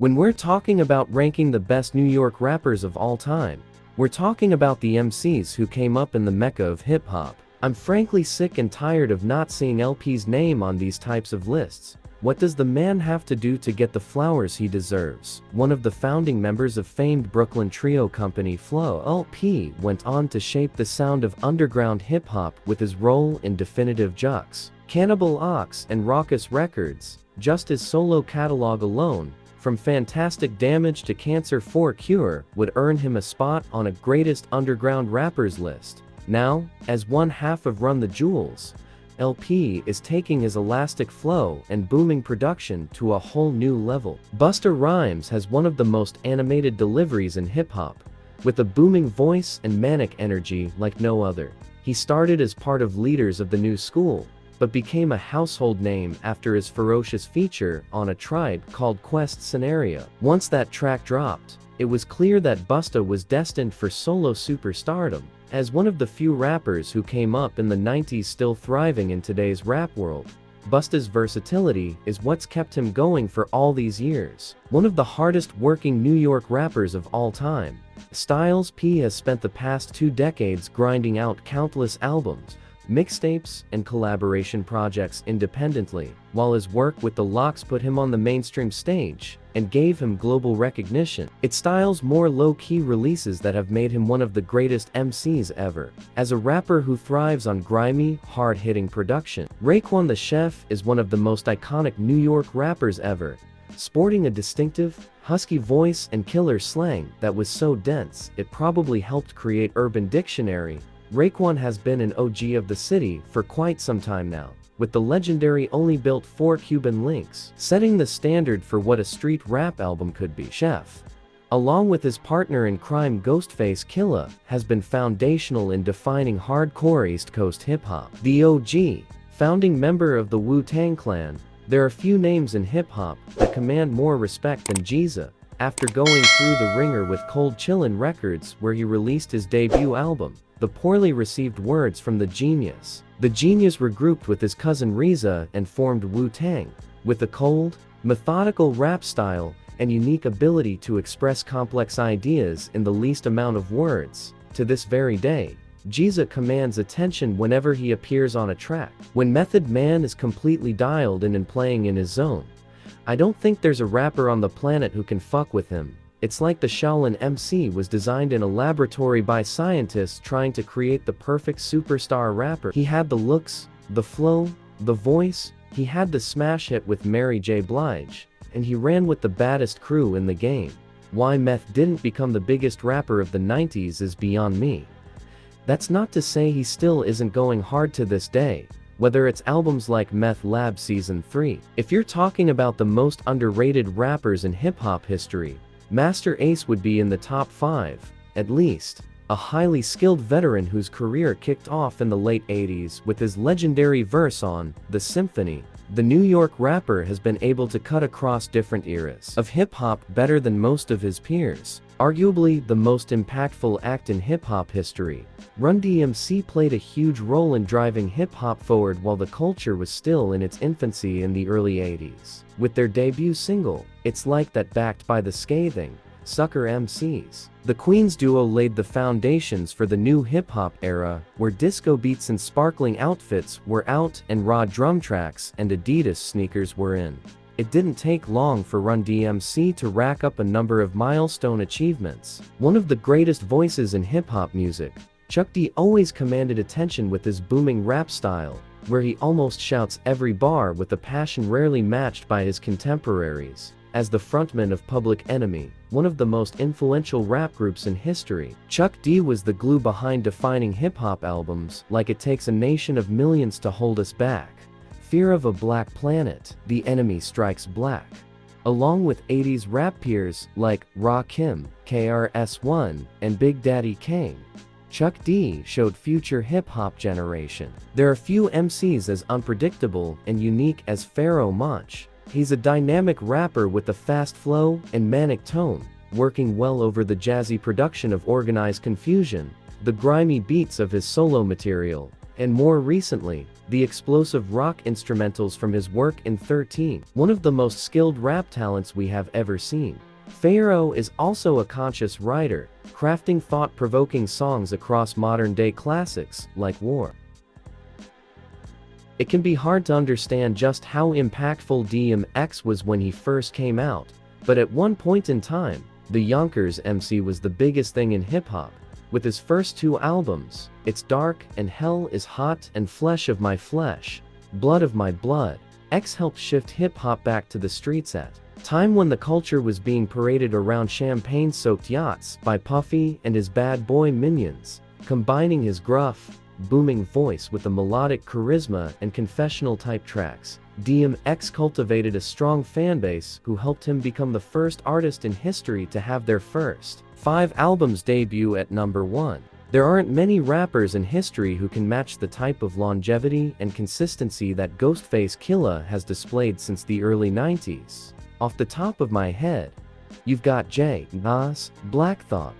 When we're talking about ranking the best New York rappers of all time, we're talking about the MCs who came up in the mecca of hip-hop. I'm frankly sick and tired of not seeing LP's name on these types of lists. What does the man have to do to get the flowers he deserves? One of the founding members of famed Brooklyn trio company Flo LP went on to shape the sound of underground hip-hop with his role in Definitive Jux, Cannibal Ox and Rawkus Records. Just his solo catalog alone, from Fantastic Damage to Cancer for Cure, would earn him a spot on a greatest underground rappers list. Now, as one half of Run the Jewels, LP is taking his elastic flow and booming production to a whole new level. Busta Rhymes has one of the most animated deliveries in hip-hop, with a booming voice and manic energy like no other. He started as part of Leaders of the New School, but became a household name after his ferocious feature on A Tribe Called Quest Scenario. Once that track dropped, it was clear that Busta was destined for solo superstardom. As one of the few rappers who came up in the 90s still thriving in today's rap world, Busta's versatility is what's kept him going for all these years. One of the hardest working New York rappers of all time, Styles P has spent the past 2 decades grinding out countless albums, mixtapes, and collaboration projects independently, while his work with the Lox put him on the mainstream stage and gave him global recognition. It's Styles' more low-key releases that have made him one of the greatest MCs ever. As a rapper who thrives on grimy, hard-hitting production, Raekwon the Chef is one of the most iconic New York rappers ever, sporting a distinctive, husky voice and killer slang that was so dense it probably helped create Urban Dictionary. Raekwon has been an OG of the city for quite some time now, with the legendary Only Built for Cuban Links setting the standard for what a street rap album could be. Chef, along with his partner in crime Ghostface Killah, has been foundational in defining hardcore East Coast hip-hop. The OG, founding member of the Wu-Tang Clan, there are few names in hip-hop that command more respect than Jeezy. After going through the ringer with Cold Chillin' Records where he released his debut album, The Poorly Received Words from the Genius, regrouped with his cousin Reza and formed Wu-Tang. With a cold, methodical rap style and unique ability to express complex ideas in the least amount of words, to this very day, Jeezy commands attention whenever he appears on a track. When Method Man is completely dialed in and playing in his zone, I don't think there's a rapper on the planet who can fuck with him. It's like the Shaolin MC was designed in a laboratory by scientists trying to create the perfect superstar rapper. He had the looks, the flow, the voice, he had the smash hit with Mary J. Blige, and he ran with the baddest crew in the game. Why Meth didn't become the biggest rapper of the 90s is beyond me. That's not to say he still isn't going hard to this day, whether it's albums like Meth Lab Season 3. If you're talking about the most underrated rappers in hip-hop history, Master Ace would be in the top 5, at least. A highly skilled veteran whose career kicked off in the late 80s with his legendary verse on The Symphony. The New York rapper has been able to cut across different eras of hip-hop better than most of his peers. Arguably the most impactful act in hip-hop history, Run DMC played a huge role in driving hip-hop forward while the culture was still in its infancy in the early 80s. With their debut single, It's Like That, backed by the scathing Sucker MCs, the Queens duo laid the foundations for the new hip-hop era, where disco beats and sparkling outfits were out and raw drum tracks and Adidas sneakers were in. It didn't take long for Run DMC to rack up a number of milestone achievements. One of the greatest voices in hip-hop music, Chuck D always commanded attention with his booming rap style, where he almost shouts every bar with a passion rarely matched by his contemporaries. As the frontman of Public Enemy, one of the most influential rap groups in history, Chuck D was the glue behind defining hip-hop albums like It Takes a Nation of Millions to Hold Us Back, Fear of a Black Planet, The Enemy Strikes Black. Along with 80s rap peers like Rakim, KRS-One, and Big Daddy Kane, Chuck D showed future hip-hop generation. There are few MCs as unpredictable and unique as Pharoahe Monch. He's a dynamic rapper with a fast flow and manic tone, working well over the jazzy production of Organized Confusion, the grimy beats of his solo material, and more recently, the explosive rock instrumentals from his work in 13, one of the most skilled rap talents we have ever seen. Pharaoh is also a conscious writer, crafting thought-provoking songs across modern-day classics, like War. It can be hard to understand just how impactful DMX was when he first came out, but at one point in time, the Yonkers MC was the biggest thing in hip-hop. With his first two albums, It's Dark and Hell is Hot and Flesh of My Flesh, Blood of My Blood, X helped shift hip-hop back to the streets at time when the culture was being paraded around champagne-soaked yachts by Puffy and his bad boy minions, combining his gruff, booming voice with the melodic charisma and confessional-type tracks. DMX cultivated a strong fanbase who helped him become the first artist in history to have their first 5 albums debut at number 1. There aren't many rappers in history who can match the type of longevity and consistency that Ghostface Killah has displayed since the early 90s. Off the top of my head, you've got Jay, Nas, Black Thought,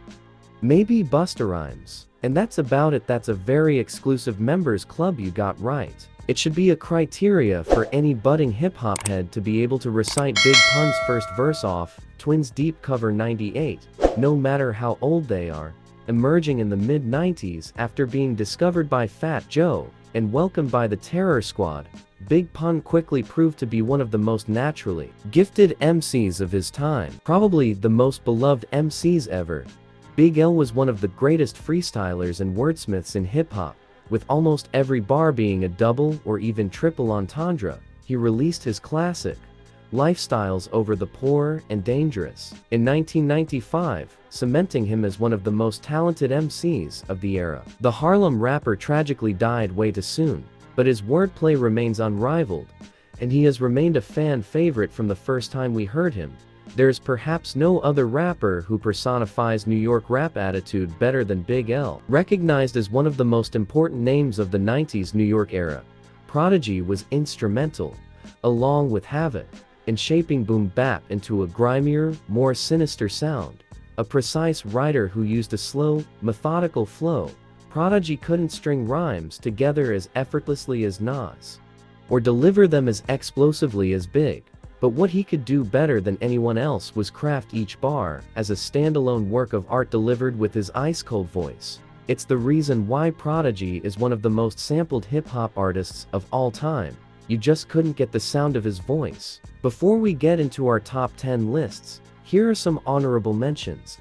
maybe Busta Rhymes, and that's about it. That's a very exclusive members club you got right. It should be a criteria for any budding hip-hop head to be able to recite Big Pun's first verse off Twins Deep Cover 98, no matter how old they are, emerging in the mid-90s after being discovered by Fat Joe and welcomed by the Terror Squad. Big Pun quickly proved to be one of the most naturally gifted MCs of his time, probably the most beloved MCs ever. Big L was one of the greatest freestylers and wordsmiths in hip-hop, with almost every bar being a double or even triple entendre. He released his classic, Lifestyles Over the Poor and Dangerous, in 1995, cementing him as one of the most talented MCs of the era. The Harlem rapper tragically died way too soon, but his wordplay remains unrivaled, and he has remained a fan favorite from the first time we heard him. There's perhaps no other rapper who personifies New York rap attitude better than Big L. Recognized as one of the most important names of the 90s New York era, Prodigy was instrumental, along with Havoc, in shaping boom bap into a grimier, more sinister sound. A precise writer who used a slow, methodical flow, Prodigy couldn't string rhymes together as effortlessly as Nas, or deliver them as explosively as Big. But what he could do better than anyone else was craft each bar as a standalone work of art delivered with his ice-cold voice. It's the reason why Prodigy is one of the most sampled hip-hop artists of all time. You just couldn't get the sound of his voice. Before we get into our top 10 lists, here are some honorable mentions.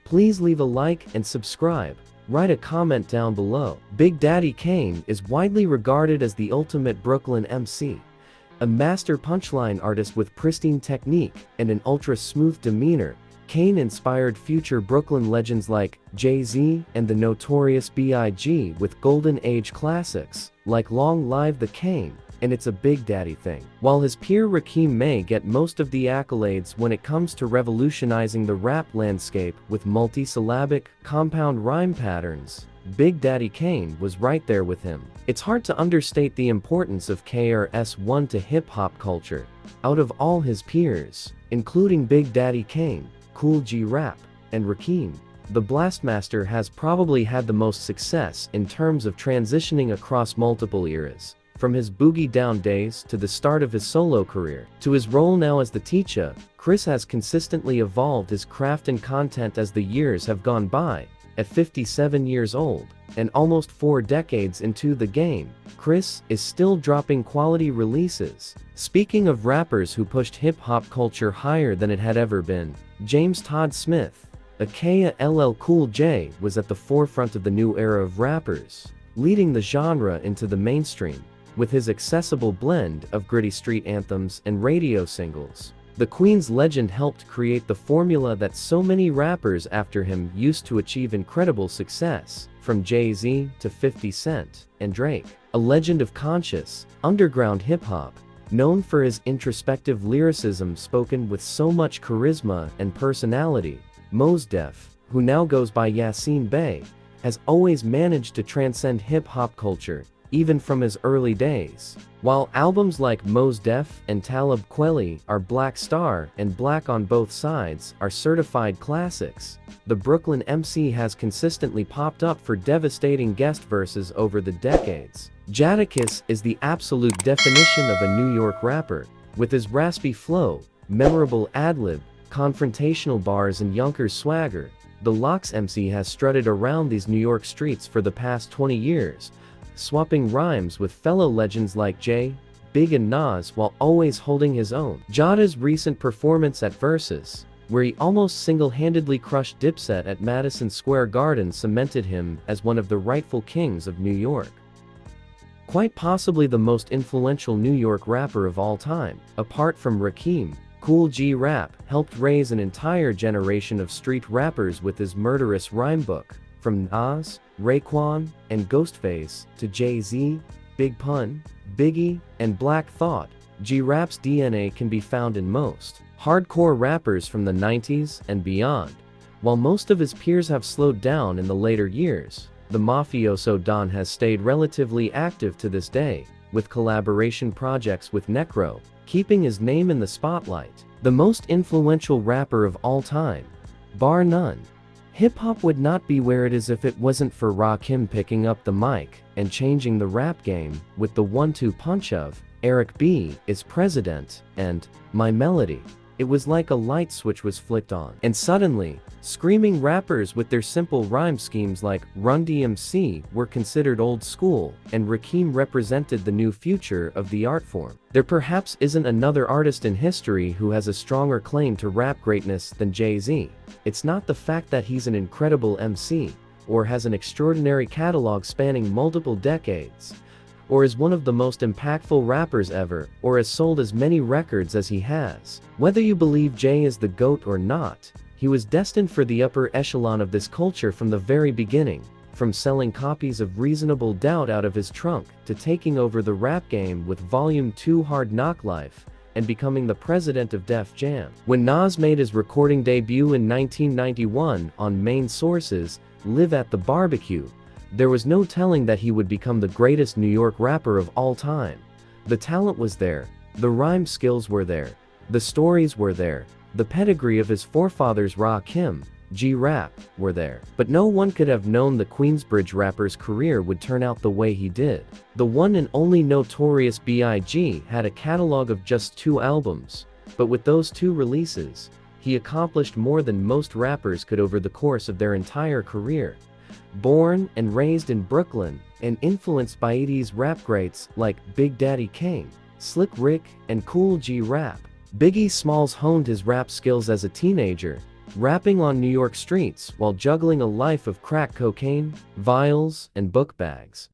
Please leave a like and subscribe. Write a comment down below. Big Daddy Kane is widely regarded as the ultimate Brooklyn MC. A master punchline artist with pristine technique and an ultra-smooth demeanor, Kane inspired future Brooklyn legends like Jay-Z and the Notorious B.I.G. with golden age classics like Long Live the Kane and It's a Big Daddy Thing. While his peer Rakim may get most of the accolades when it comes to revolutionizing the rap landscape with multi-syllabic, compound rhyme patterns, Big Daddy Kane was right there with him. It's hard to understate the importance of KRS-One to hip-hop culture. Out of all his peers, including Big Daddy Kane, Kool G Rap, and Rakim, the Blastmaster has probably had the most success in terms of transitioning across multiple eras. From his Boogie Down days to the start of his solo career, to his role now as the teacher, Chris has consistently evolved his craft and content as the years have gone by. At 57 years old, and almost 4 decades into the game, Chris is still dropping quality releases. Speaking of rappers who pushed hip-hop culture higher than it had ever been, James Todd Smith, aka LL Cool J, was at the forefront of the new era of rappers, leading the genre into the mainstream. With his accessible blend of gritty street anthems and radio singles, the Queen's legend helped create the formula that so many rappers after him used to achieve incredible success, from Jay-Z to 50 Cent and Drake. A legend of conscious, underground hip-hop, known for his introspective lyricism spoken with so much charisma and personality, Mos Def, who now goes by Yasin Bey, has always managed to transcend hip-hop culture, even from his early days. While albums like Mos Def and Talib Kweli are Black Star and Black on Both Sides are certified classics, the Brooklyn MC has consistently popped up for devastating guest verses over the decades. Jadakiss is the absolute definition of a New York rapper. With his raspy flow, memorable ad-lib, confrontational bars and Yonkers swagger, the Lox MC has strutted around these New York streets for the past 20 years, swapping rhymes with fellow legends like Jay, Big and Nas while always holding his own. Jada's recent performance at Versus, where he almost single-handedly crushed Dipset at Madison Square Garden, cemented him as one of the rightful kings of New York. Quite possibly the most influential New York rapper of all time, apart from Rakim, Kool G Rap helped raise an entire generation of street rappers with his murderous rhyme book. From Nas, Raekwon, and Ghostface, to Jay-Z, Big Pun, Biggie, and Black Thought, G-Rap's DNA can be found in most hardcore rappers from the 90s and beyond. While most of his peers have slowed down in the later years, the mafioso Don has stayed relatively active to this day, with collaboration projects with Necro, keeping his name in the spotlight. The most influential rapper of all time, bar none. Hip-hop would not be where it is if it wasn't for Rakim picking up the mic and changing the rap game with the 1-2 punch of Eric B. is President and My Melody. It was like a light switch was flicked on, and suddenly, screaming rappers with their simple rhyme schemes like Run DMC were considered old school, and Rakim represented the new future of the art form. There perhaps isn't another artist in history who has a stronger claim to rap greatness than Jay-Z. It's not the fact that he's an incredible MC, or has an extraordinary catalog spanning multiple decades, or is one of the most impactful rappers ever, or has sold as many records as he has. Whether you believe Jay is the GOAT or not, he was destined for the upper echelon of this culture from the very beginning, from selling copies of Reasonable Doubt out of his trunk, to taking over the rap game with Volume 2 Hard Knock Life, and becoming the president of Def Jam. When Nas made his recording debut in 1991 on Main Source's Live at the Barbecue, there was no telling that he would become the greatest New York rapper of all time. The talent was there, the rhyme skills were there, the stories were there, the pedigree of his forefathers Rakim, G-Rap, were there. But no one could have known the Queensbridge rapper's career would turn out the way he did. The one and only Notorious B.I.G. had a catalog of just 2 albums, but with those 2 releases, he accomplished more than most rappers could over the course of their entire career. Born and raised in Brooklyn, and influenced by 80s rap greats like Big Daddy Kane, Slick Rick, and Kool G Rap, Biggie Smalls honed his rap skills as a teenager, rapping on New York streets while juggling a life of crack cocaine, vials, and book bags.